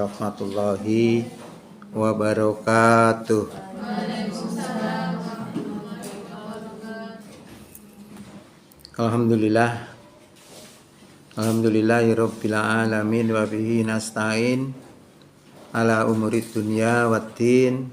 Warahmatullahi wabarakatuh. Alhamdulillahirabbil alamin wa bihi nasta'in ala umurid dunya waddin.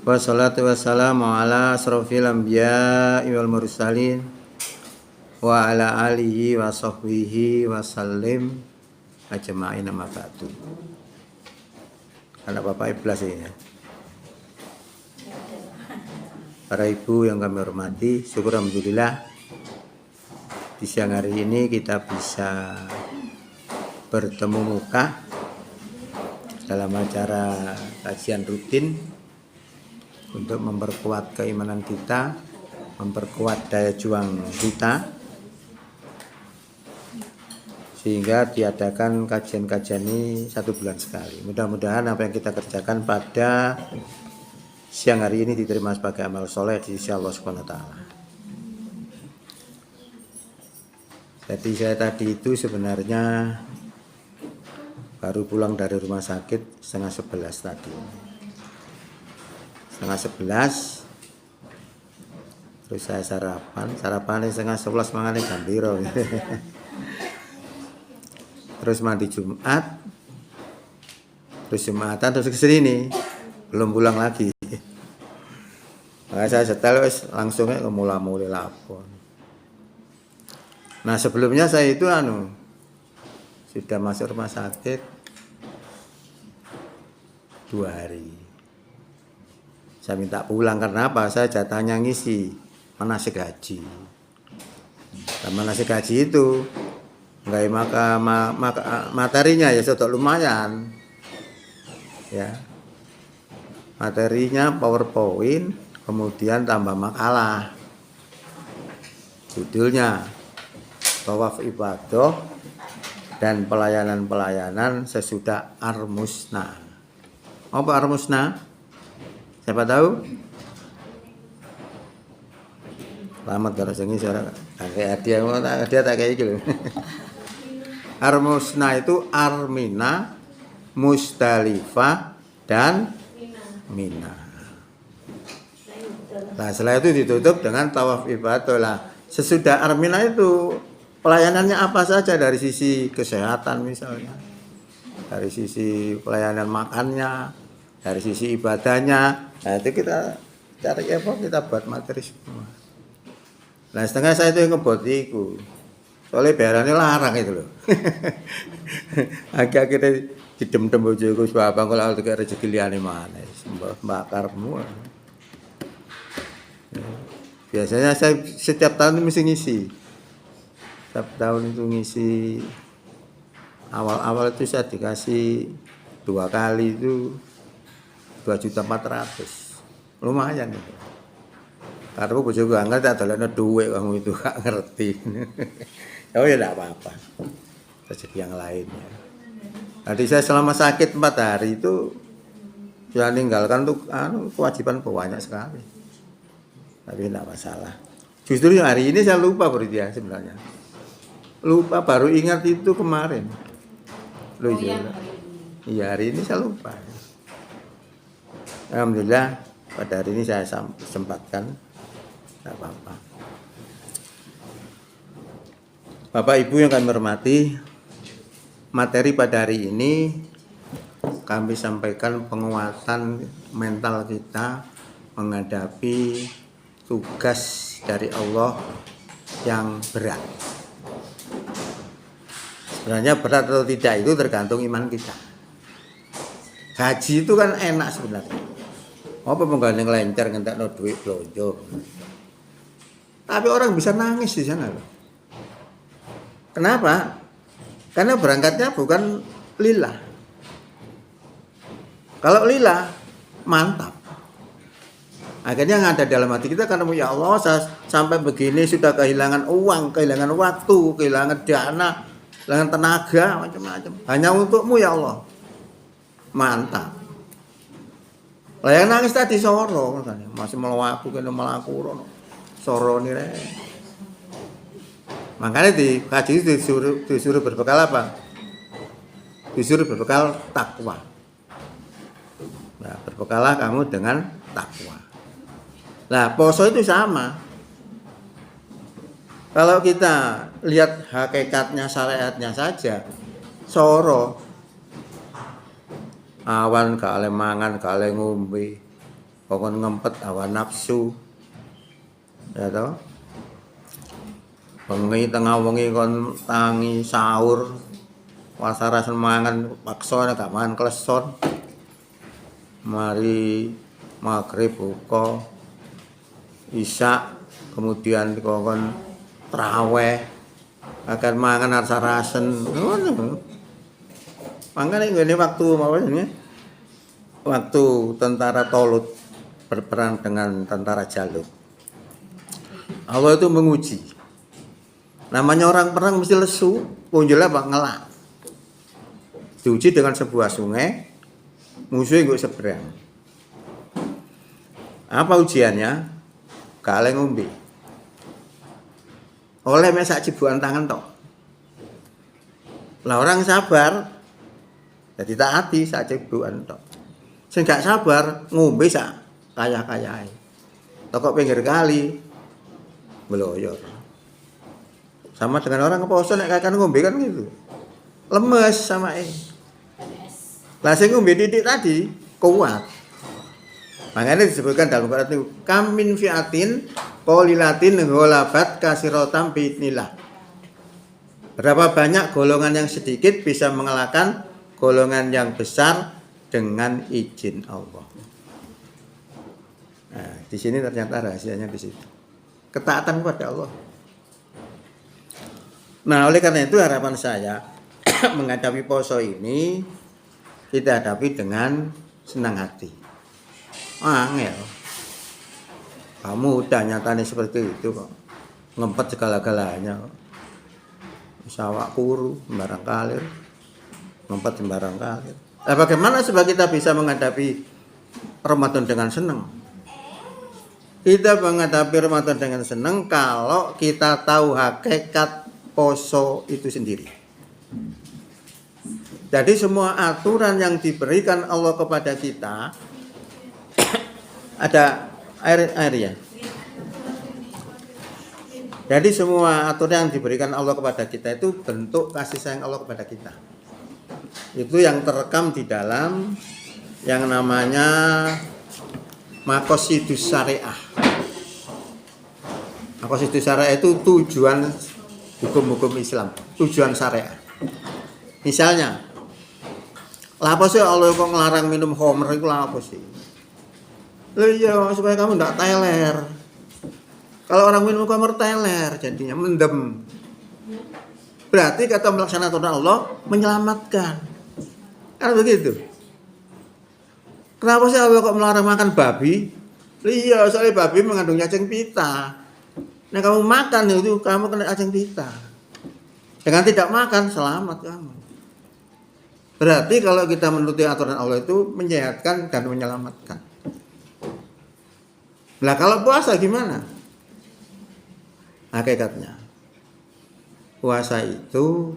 Wassalatu wassalamu ala asrofil anbiya'i wal mursalin wa ala alihi wa sahbihi wa sallim ajma'in amma ba'du. Anak Bapak Iblas ya. Para ibu yang kami hormati, syukur alhamdulillah di siang hari ini kita bisa bertemu muka dalam acara kajian rutin untuk memperkuat keimanan kita, memperkuat daya juang kita, sehingga diadakan kajian-kajian ini 1 bulan sekali. Mudah-mudahan apa yang kita kerjakan pada siang hari ini diterima sebagai amal soleh di sisi Allah Subhanahu wa Ta'ala. Jadi saya tadi itu sebenarnya baru pulang dari rumah sakit 10:30 tadi. 10:30 terus saya sarapan 10:30 mangane gambiro. Terus mandi Jumat, terus Jumatan, terus kesini nih, belum pulang lagi. Maka saya setel langsungnya ke mula-muli lapor. Nah sebelumnya saya itu sudah masuk rumah sakit 2 hari. Saya minta pulang karena apa? Saya jatahnya ngisi manasik haji. Dan manasik haji itu enggak maka materinya ya sudah lumayan. Ya. Materinya PowerPoint, kemudian tambah makalah. Judulnya Tawaf Ibadah dan pelayanan-pelayanan sesudah Armusna. Apa Armusna? Siapa tahu? Selamat kalau sengi suara dia tak kayak gitu. Armusna itu Armina, Musdalifah dan Mina. Nah setelah itu ditutup dengan tawaf ibadah lah. Sesudah Armina itu pelayanannya apa saja dari sisi kesehatan misalnya, dari sisi pelayanan makannya, dari sisi ibadahnya. Nah itu kita cari kita buat materi semua. Nah setengah saya itu yang ngebot itu, soalnya bayarannya larang itu loh. Akhirnya didem-dem bojoku sebab kalau ada rezeki liane mana, bakar semua. Biasanya saya setiap tahun mesti ngisi. Setiap tahun itu ngisi. Awal-awal itu saya dikasih 2 kali itu 2.400.000. Lumayan itu. Karena bojoku gak ngerti adolane duit kamu itu gak ngerti. Oh ya enggak apa-apa. Rezeki yang lain ya. Jadi saya selama sakit 4 hari itu saya ninggalkan tuh kewajiban banyak sekali. Tapi enggak masalah. Justru hari ini saya lupa berarti sebenarnya. Lupa baru ingat itu kemarin. Loh iya hari ini saya lupa. Alhamdulillah pada hari ini saya sempatkan. Tidak apa-apa. Bapak Ibu yang kami hormati, materi pada hari ini kami sampaikan penguatan mental kita menghadapi tugas dari Allah yang berat. Sebenarnya berat atau tidak itu tergantung iman kita. Gaji itu kan enak sebenarnya. Apa penggandeng lencer ngentekno duit blonjo. Tapi orang bisa nangis di sana loh. Kenapa? Karena berangkatnya bukan lillah. Kalau lillah mantap. Akhirnya yang ada dalam hati kita karena ya Allah saya sampai begini sudah kehilangan uang, kehilangan waktu, kehilangan dana, kehilangan tenaga macam-macam. Hanya untukmu ya Allah. Mantap. Lah yang nangis tadi soro katanya, masih melaku kene melaku rono. Soro nih. Makanya di kaji disuruh berbekal apa? disuruh berbekal takwa. Nah, berbekalah kamu dengan takwa. Nah, poso itu sama. Kalau kita lihat hakikatnya, syariatnya saja, soro awan gak oleh mangan, gak oleh ngombe, pokoknya ngempet awan nafsu, ya toh. Bengi tengah wengi kon tangi sahur, wasara semangan paksa gak mangan kleson. Mari maghrib buka, isya, kemudian kon traweh, akan mangan rasa rasen, ngono. Makanya ini waktu ini waktu tentara Tolut berperang dengan tentara Jalut, Allah itu menguji. Namanya orang perang mesti lesu, punjulnya apa ngelak. Diuji dengan sebuah sungai, musuhnya gue seberang. Apa ujiannya? Gak ngombe. Oleh mesak cibuan tangan tok. Lah orang sabar, jadi taati sak cibuan tok. Sing gak sabar ngombe sak kaya-kayae. Tokok pinggir kali meloyor. Sama dengan orang poso nek kakan ngombe kan gitu. Lemes sama Lah sing ngombe titik tadi kuat. Makanya disebutkan dalam Quran itu kam min fiatin qalilatin ghalabat kasiratan biidznillah. Berapa banyak golongan yang sedikit bisa mengalahkan golongan yang besar dengan izin Allah. Nah, di sini ternyata rahasianya di situ. Ketaatan kepada Allah. Nah, oleh karena itu harapan saya menghadapi poso ini kita hadapi dengan senang hati. Angel. Kamu udah nyatanya seperti itu kok. Ngempet segala-galanya kok. Sawak kuru, sembarang kalir. Ngempet sembarang kalir. Nah, bagaimana supaya kita bisa menghadapi Ramadan dengan senang? Kita menghadapi Ramadan dengan senang kalau kita tahu hakikat poso itu sendiri. Jadi semua aturan yang diberikan Allah kepada kita ada air ya. Jadi semua aturan yang diberikan Allah kepada kita itu bentuk kasih sayang Allah kepada kita. Itu yang terekam di dalam yang namanya Maqasidus Syariah. Maqasidus Syariah itu tujuan hukum-hukum Islam, tujuan syariah. Misalnya, apa sih Allah kok ngelarang minum khamr itu apa sih? Iya, supaya kamu tidak teler. Kalau orang minum khamr teler, jadinya mendem. Berarti kata melaksanakan Allah menyelamatkan. Kan begitu. Kenapa sih Allah kok melarang makan babi? Iya, soalnya babi mengandung cacing pita. Nah kamu makan itu kamu kena cacing pita. Dengan tidak makan selamat kamu. Berarti kalau kita menuruti aturan Allah itu menyehatkan dan menyelamatkan. Nah kalau puasa gimana? Hakikatnya puasa itu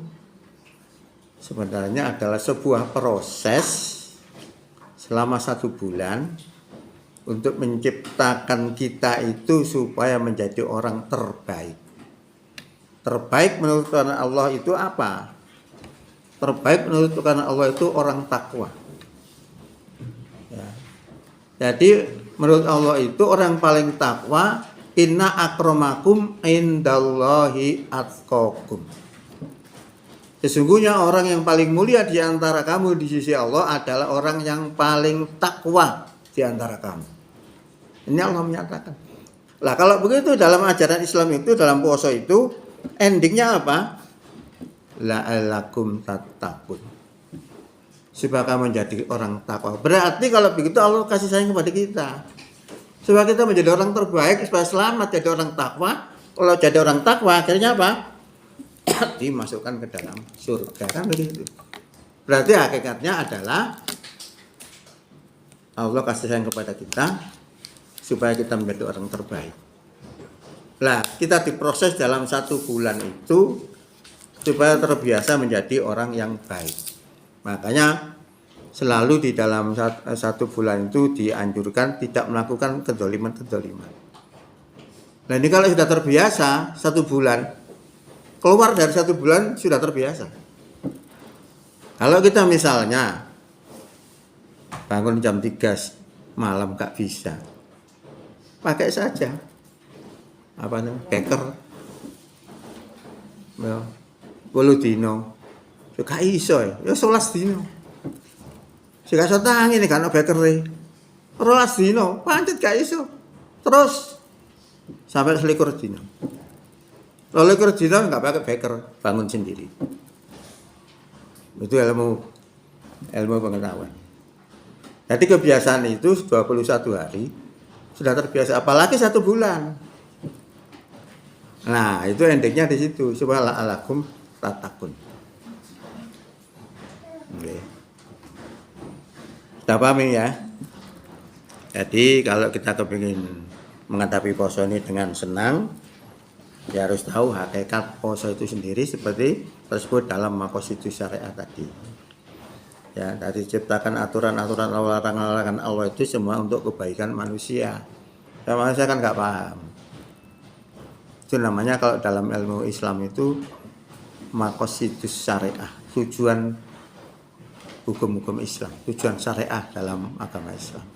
sebenarnya adalah sebuah proses selama 1 bulan untuk menciptakan kita itu supaya menjadi orang terbaik. Terbaik menurut Allah itu apa? Terbaik menurut Allah itu orang takwa. Ya. Jadi menurut Allah itu orang paling takwa, inna akramakum indallahi atqakum. Sesungguhnya orang yang paling mulia di antara kamu di sisi Allah adalah orang yang paling takwa di antara kamu. Ini Allah menyatakan. Lah kalau begitu dalam ajaran Islam itu, dalam puasa itu endingnya apa? La'allakum tattaqun. Supaya kamu menjadi orang takwa. Berarti kalau begitu Allah kasih sayang kepada kita. Supaya kita menjadi orang terbaik, supaya selamat jadi orang takwa. Kalau jadi orang takwa akhirnya apa? Dimasukkan ke dalam surga, kan begitu. Berarti hakikatnya adalah Allah kasih sayang kepada kita supaya kita menjadi orang terbaik. Nah, kita diproses dalam 1 bulan itu supaya terbiasa menjadi orang yang baik. Makanya selalu di dalam satu bulan itu dianjurkan tidak melakukan kedoliman. Nah ini kalau sudah terbiasa 1 bulan, keluar dari 1 bulan sudah terbiasa. Kalau kita misalnya bangun jam 3 malam gak bisa, pakai saja apa namanya beker, ya 10 dino, gak iso ya 11 dino. Sing iso tangi nek ana bekere. 12 dino, pancet gak iso. Terus sampai 21 dino. 21 dino enggak pakai beker, bangun sendiri. Itu ilmu pengetahuan. Jadi kebiasaan itu 21 hari sudah terbiasa, apalagi 1 bulan. Nah, itu endingnya di situ, supaya la'alakum tattaqun. Oke. Sudah paham ya? Jadi kalau kita kepingin menghadapi poso ini dengan senang, ya harus tahu hakikat poso itu sendiri seperti tersebut dalam maqasidus syariah tadi. Ya, tadi ciptakan aturan-aturan larangan-larangan Allah itu semua untuk kebaikan manusia. Ya, manusia kan nggak paham. Itu namanya kalau dalam ilmu Islam itu maqasidus syariah, tujuan hukum-hukum Islam, tujuan syariah dalam agama Islam.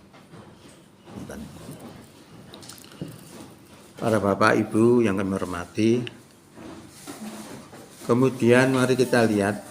Para bapak ibu yang kami hormati, kemudian mari kita lihat